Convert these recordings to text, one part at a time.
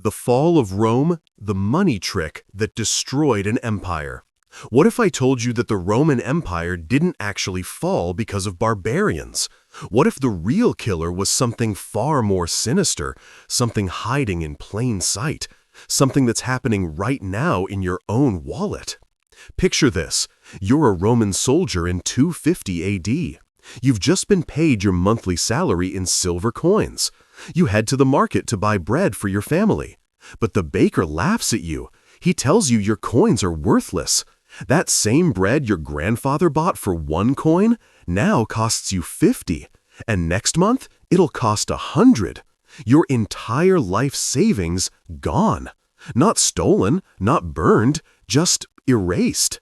The fall of Rome, the money trick that destroyed an empire. What if I told you that the Roman Empire didn't actually fall because of barbarians? What if the real killer was something far more sinister, something hiding in plain sight, something that's happening right now in your own wallet? Picture this. You're a Roman soldier in 250 AD. You've just been paid your monthly salary in silver coins. You head to the market to buy bread for your family. But the baker laughs at you. He tells you your coins are worthless. That same bread your grandfather bought for 1 coin now costs you 50. And next month, it'll cost 100. Your entire life savings gone. Not stolen, not burned, just erased.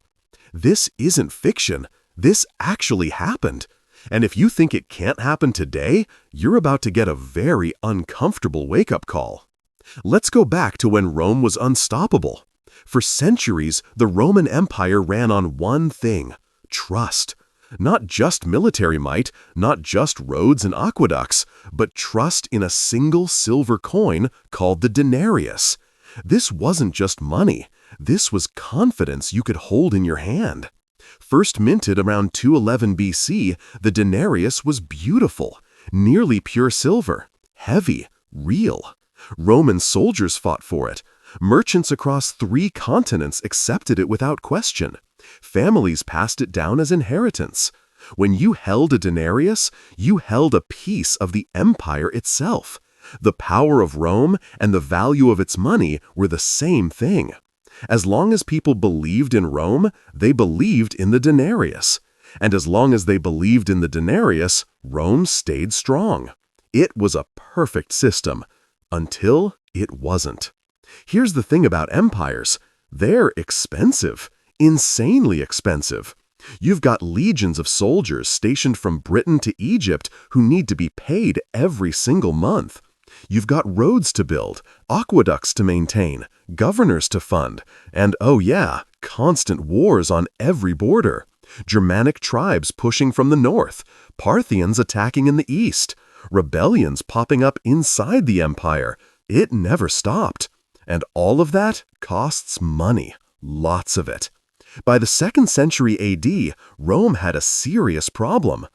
This isn't fiction. This actually happened. And if you think it can't happen today, you're about to get a very uncomfortable wake-up call. Let's go back to when Rome was unstoppable. For centuries, the Roman Empire ran on one thing: trust. Not just military might, not just roads and aqueducts, but trust in a single silver coin called the denarius. This wasn't just money. This was confidence you could hold in your hand. First minted around 211 BC, the denarius was beautiful, nearly pure silver, heavy, real. Roman soldiers fought for it. Merchants across 3 continents accepted it without question. Families passed it down as inheritance. When you held a denarius, you held a piece of the empire itself. The power of Rome and the value of its money were the same thing. As long as people believed in Rome, they believed in the denarius. And as long as they believed in the denarius, Rome stayed strong. It was a perfect system, until it wasn't. Here's the thing about empires. They're expensive, insanely expensive. You've got legions of soldiers stationed from Britain to Egypt who need to be paid every single month. You've got roads to build, aqueducts to maintain, governors to fund, and oh yeah, constant wars on every border. Germanic tribes pushing from the north, Parthians attacking in the east, rebellions popping up inside the empire. It never stopped. And all of that costs money, lots of it. By the 2nd century AD, Rome had a serious problem.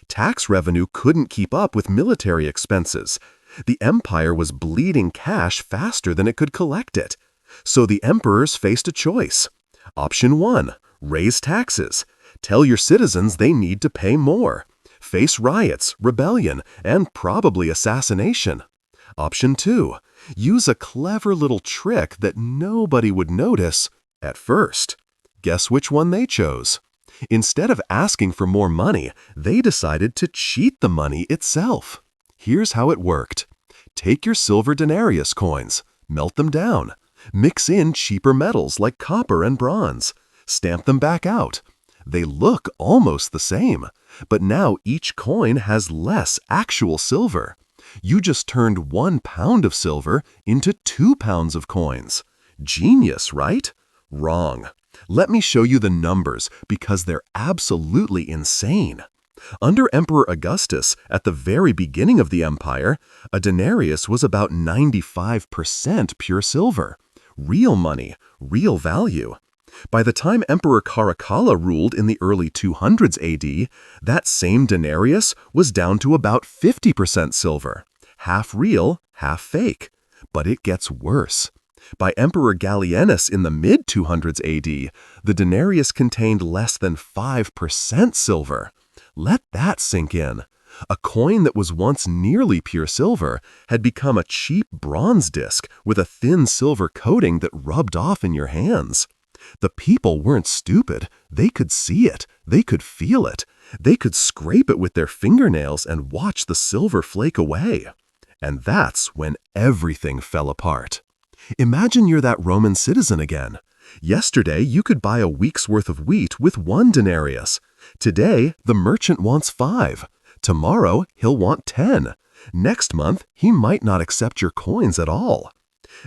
Tax revenue couldn't keep up with military expenses. The empire was bleeding cash faster than it could collect it. So the emperors faced a choice. Option 1, raise taxes. Tell your citizens they need to pay more. Face riots, rebellion, and probably assassination. Option 2, use a clever little trick that nobody would notice at first. Guess which one they chose? Instead of asking for more money, they decided to cheat the money itself. Here's how it worked. Take your silver denarius coins, melt them down, mix in cheaper metals like copper and bronze, stamp them back out. They look almost the same, but now each coin has less actual silver. You just turned 1 pound of silver into 2 pounds of coins. Genius, right? Wrong. Let me show you the numbers because they're absolutely insane. Under Emperor Augustus, at the very beginning of the empire, a denarius was about 95% pure silver. Real money, real value. By the time Emperor Caracalla ruled in the early 200s AD, that same denarius was down to about 50% silver. Half real, half fake. But it gets worse. By Emperor Gallienus in the mid-200s AD, the denarius contained less than 5% silver. Let that sink in. A coin that was once nearly pure silver had become a cheap bronze disc with a thin silver coating that rubbed off in your hands. The people weren't stupid. They could see it. They could feel it. They could scrape it with their fingernails and watch the silver flake away. And that's when everything fell apart. Imagine you're that Roman citizen again. Yesterday, you could buy a week's worth of wheat with 1 denarius. Today, the merchant wants 5. Tomorrow, he'll want 10. Next month, he might not accept your coins at all.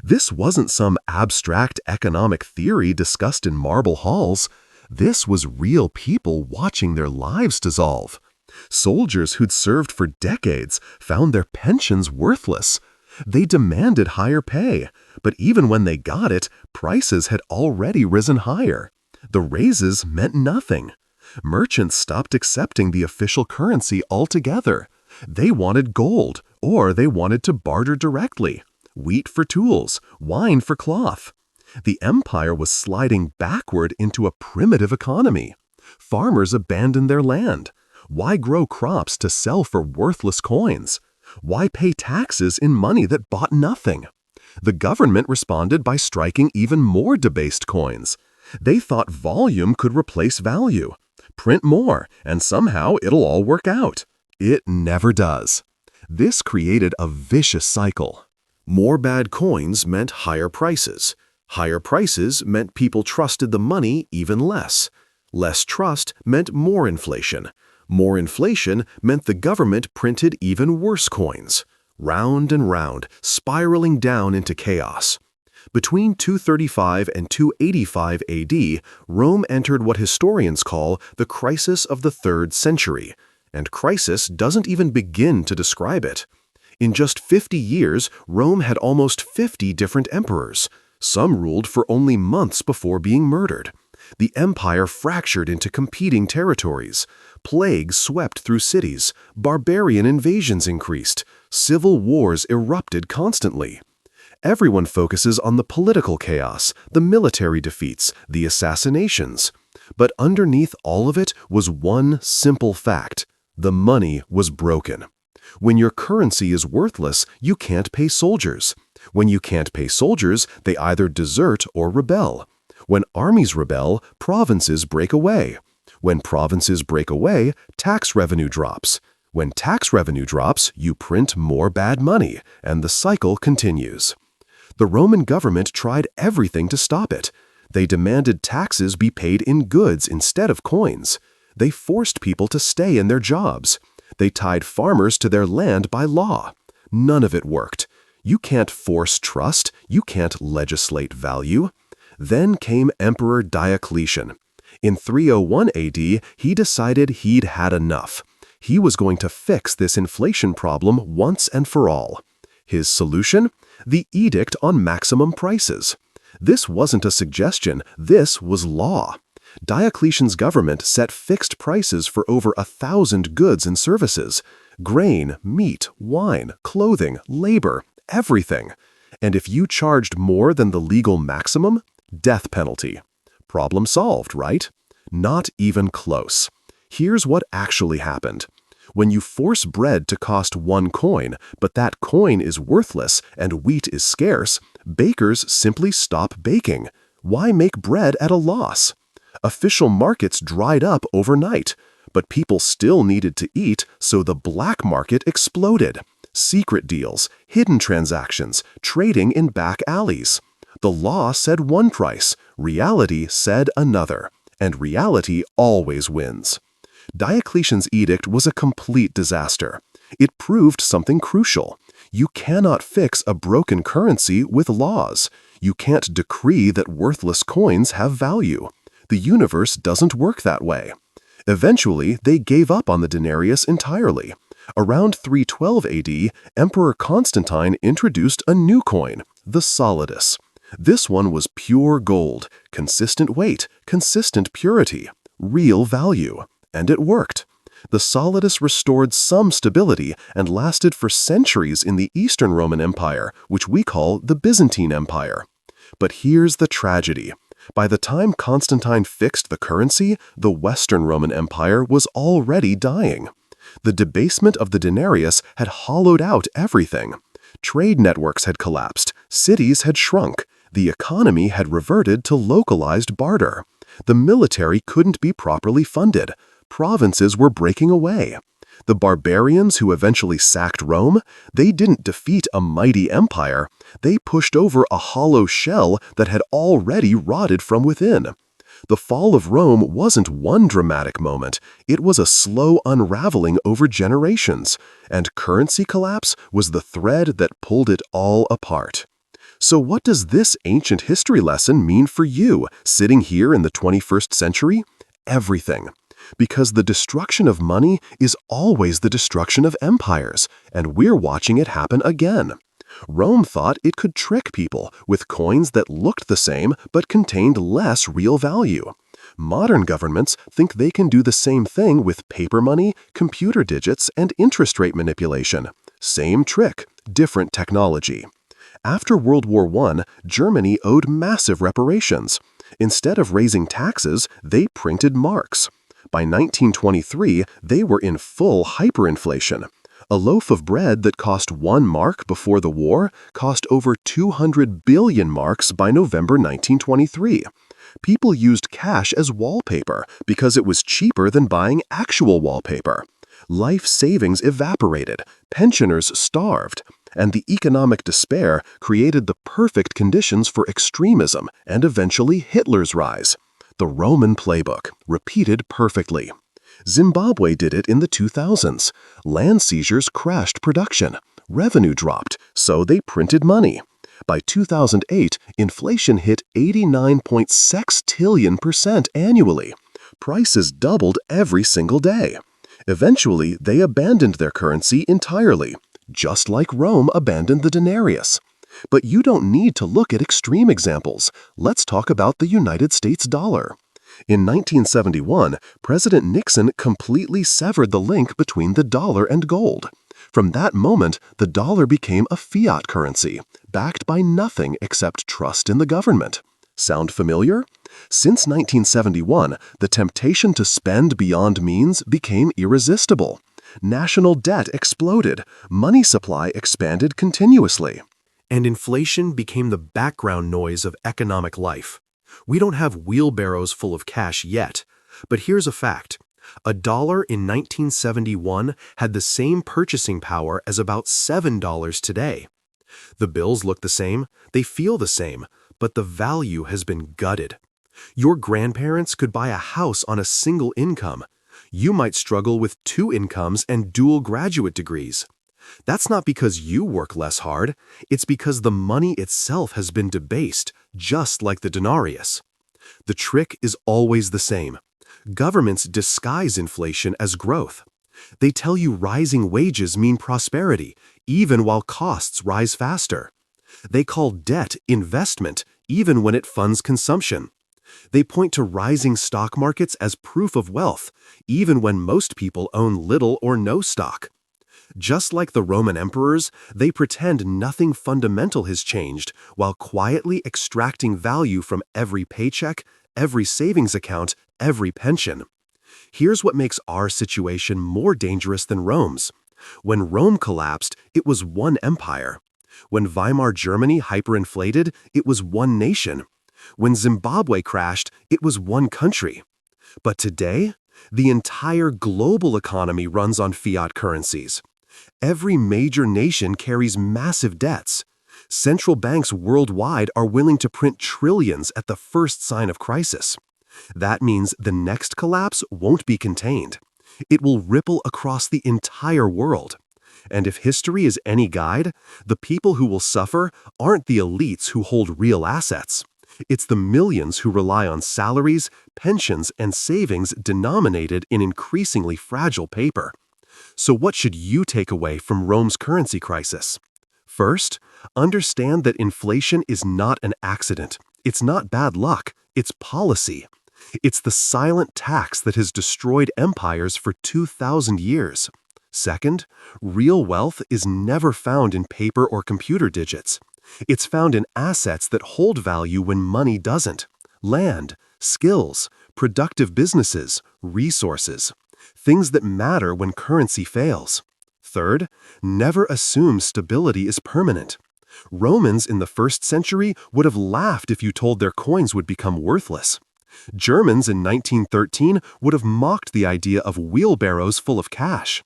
This wasn't some abstract economic theory discussed in marble halls. This was real people watching their lives dissolve. Soldiers who'd served for decades found their pensions worthless. They demanded higher pay, but even when they got it, prices had already risen higher. The raises meant nothing. Merchants stopped accepting the official currency altogether. They wanted gold, or they wanted to barter directly. Wheat for tools, wine for cloth. The empire was sliding backward into a primitive economy. Farmers abandoned their land. Why grow crops to sell for worthless coins? Why pay taxes in money that bought nothing? The government responded by striking even more debased coins. They thought volume could replace value. Print more, and somehow it'll all work out. It never does. This created a vicious cycle. More bad coins meant higher prices. Higher prices meant people trusted the money even less. Less trust meant more inflation. More inflation meant the government printed even worse coins. Round and round, spiraling down into chaos. Between 235 and 285 AD, Rome entered what historians call the crisis of the 3rd century, and crisis doesn't even begin to describe it. In just 50 years, Rome had almost 50 different emperors. Some ruled for only months before being murdered. The empire fractured into competing territories. Plagues swept through cities. Barbarian invasions increased. Civil wars erupted constantly. Everyone focuses on the political chaos, the military defeats, the assassinations. But underneath all of it was one simple fact. The money was broken. When your currency is worthless, you can't pay soldiers. When you can't pay soldiers, they either desert or rebel. When armies rebel, provinces break away. When provinces break away, tax revenue drops. When tax revenue drops, you print more bad money, and the cycle continues. The Roman government tried everything to stop it. They demanded taxes be paid in goods instead of coins. They forced people to stay in their jobs. They tied farmers to their land by law. None of it worked. You can't force trust. You can't legislate value. Then came Emperor Diocletian. In 301 AD, he decided he'd had enough. He was going to fix this inflation problem once and for all. His solution? The Edict on Maximum Prices. This wasn't a suggestion, this was law. Diocletian's government set fixed prices for over 1,000 goods and services: grain, meat, wine, clothing, labor, everything. And if you charged more than the legal maximum, death penalty. Problem solved, right? Not even close. Here's what actually happened. When you force bread to cost 1 coin, but that coin is worthless and wheat is scarce, bakers simply stop baking. Why make bread at a loss? Official markets dried up overnight, but people still needed to eat, so the black market exploded. Secret deals, hidden transactions, trading in back alleys. The law said one price, reality said another, and reality always wins. Diocletian's edict was a complete disaster. It proved something crucial. You cannot fix a broken currency with laws. You can't decree that worthless coins have value. The universe doesn't work that way. Eventually, they gave up on the denarius entirely. Around 312 AD, Emperor Constantine introduced a new coin, the solidus. This one was pure gold, consistent weight, consistent purity, real value. And it worked. The solidus restored some stability and lasted for centuries in the Eastern Roman Empire, which we call the Byzantine Empire. But here's the tragedy. By the time Constantine fixed the currency, the Western Roman Empire was already dying. The debasement of the denarius had hollowed out everything. Trade networks had collapsed, cities had shrunk, the economy had reverted to localized barter. The military couldn't be properly funded. Provinces were breaking away. The barbarians who eventually sacked Rome, they didn't defeat a mighty empire. They pushed over a hollow shell that had already rotted from within. The fall of Rome wasn't one dramatic moment. It was a slow unraveling over generations, and currency collapse was the thread that pulled it all apart. So what does this ancient history lesson mean for you, sitting here in the 21st century? Everything. Because the destruction of money is always the destruction of empires, and we're watching it happen again. Rome thought it could trick people with coins that looked the same but contained less real value. Modern governments think they can do the same thing with paper money, computer digits, and interest rate manipulation. Same trick, different technology. After World War I, Germany owed massive reparations. Instead of raising taxes, they printed marks. By 1923, they were in full hyperinflation. A loaf of bread that cost 1 mark before the war cost over 200 billion marks by November 1923. People used cash as wallpaper because it was cheaper than buying actual wallpaper. Life savings evaporated, pensioners starved, and the economic despair created the perfect conditions for extremism and eventually Hitler's rise. The Roman playbook, repeated perfectly. Zimbabwe did it in the 2000s. Land seizures crashed production. Revenue dropped, so they printed money. By 2008, inflation hit 89.6 trillion% annually. Prices doubled every single day. Eventually, they abandoned their currency entirely, just like Rome abandoned the denarius. But you don't need to look at extreme examples. Let's talk about the United States dollar. In 1971, President Nixon completely severed the link between the dollar and gold. From that moment, the dollar became a fiat currency, backed by nothing except trust in the government. Sound familiar? Since 1971, the temptation to spend beyond means became irresistible. National debt exploded, money supply expanded continuously. And inflation became the background noise of economic life. We don't have wheelbarrows full of cash yet, but here's a fact. $1 in 1971 had the same purchasing power as about $7 today. The bills look the same, they feel the same, but the value has been gutted. Your grandparents could buy a house on a single income. You might struggle with 2 incomes and dual graduate degrees. That's not because you work less hard, it's because the money itself has been debased, just like the denarius. The trick is always the same. Governments disguise inflation as growth. They tell you rising wages mean prosperity, even while costs rise faster. They call debt investment, even when it funds consumption. They point to rising stock markets as proof of wealth, even when most people own little or no stock. Just like the Roman emperors, they pretend nothing fundamental has changed while quietly extracting value from every paycheck, every savings account, every pension. Here's what makes our situation more dangerous than Rome's. When Rome collapsed, it was one empire. When Weimar Germany hyperinflated, it was one nation. When Zimbabwe crashed, it was one country. But today, the entire global economy runs on fiat currencies. Every major nation carries massive debts. Central banks worldwide are willing to print trillions at the first sign of crisis. That means the next collapse won't be contained. It will ripple across the entire world. And if history is any guide, the people who will suffer aren't the elites who hold real assets. It's the millions who rely on salaries, pensions, and savings denominated in increasingly fragile paper. So what should you take away from Rome's currency crisis? First, understand that inflation is not an accident. It's not bad luck. It's policy. It's the silent tax that has destroyed empires for 2,000 years. Second, real wealth is never found in paper or computer digits. It's found in assets that hold value when money doesn't. Land, skills, productive businesses, resources. Things that matter when currency fails. Third, never assume stability is permanent. Romans in the 1st century would have laughed if you told their coins would become worthless. Germans in 1913 would have mocked the idea of wheelbarrows full of cash.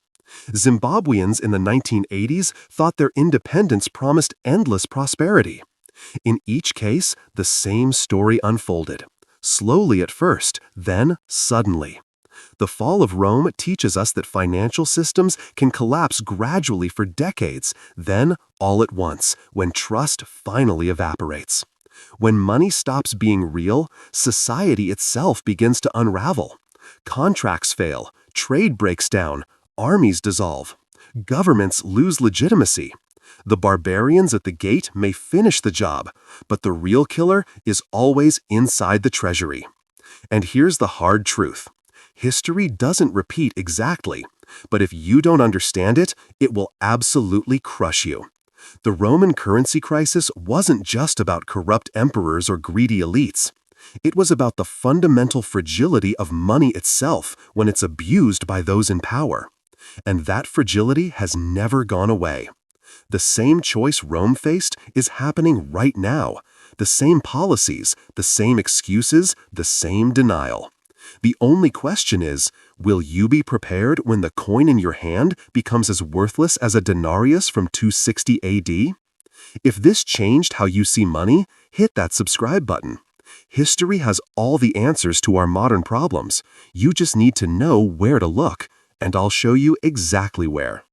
Zimbabweans in the 1980s thought their independence promised endless prosperity. In each case, the same story unfolded. Slowly at first, then suddenly. The fall of Rome teaches us that financial systems can collapse gradually for decades, then all at once, when trust finally evaporates. When money stops being real, society itself begins to unravel. Contracts fail, trade breaks down, armies dissolve, governments lose legitimacy. The barbarians at the gate may finish the job, but the real killer is always inside the treasury. And here's the hard truth. History doesn't repeat exactly, but if you don't understand it, it will absolutely crush you. The Roman currency crisis wasn't just about corrupt emperors or greedy elites. It was about the fundamental fragility of money itself when it's abused by those in power. And that fragility has never gone away. The same choice Rome faced is happening right now. The same policies, the same excuses, the same denial. The only question is, will you be prepared when the coin in your hand becomes as worthless as a denarius from 260 AD? If this changed how you see money, hit that subscribe button. History has all the answers to our modern problems. You just need to know where to look, and I'll show you exactly where.